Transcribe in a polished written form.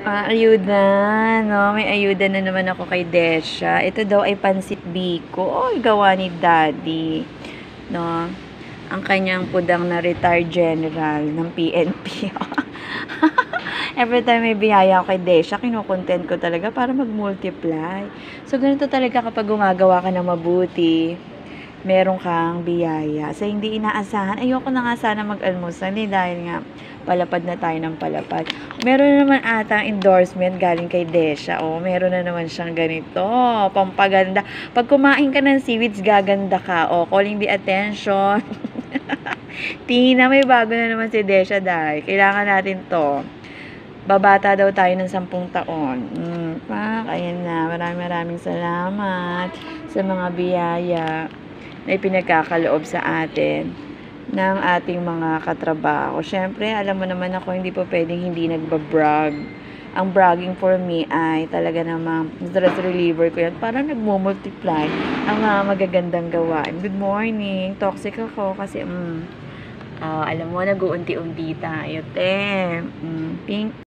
Ayuda, no? May ayuda na naman ako kay Desha. Ito daw ay pansit biko. Oy, gawa ni Daddy. No? Ang kanyang pudang na retired general ng PNP. Every time may biyaya ako kay Desha, kinukontent ko talaga para mag-multiply. So, ganito talaga kapag gumagawa ka na mabuti, meron kang biyaya. Sa hindi inaasahan, ayoko na nga sana mag-almusal dahil nga palapad na tayo ng palapad. Meron na naman atang endorsement galing kay Desha. Oh, meron na naman siyang ganito. Pampaganda. Pag kumain ka ng seaweeds, gaganda ka. Oh, calling the attention. Tina, may bago na naman si Desha dahil kailangan natin to. Babata daw tayo ng 10 taon. Ayan na. Maraming salamat sa mga biyaya na ipinagkakaloob sa atin ng ating mga katrabaho. Siyempre, alam mo naman ako, hindi po pwedeng hindi nagbabrag. Ang bragging for me ay talaga namang stress reliever ko yan. Parang nagmumultiply ang mga magagandang gawain. Good morning. Toxic ako kasi, alam mo, nag-uunti-unti tayo, te. Pink.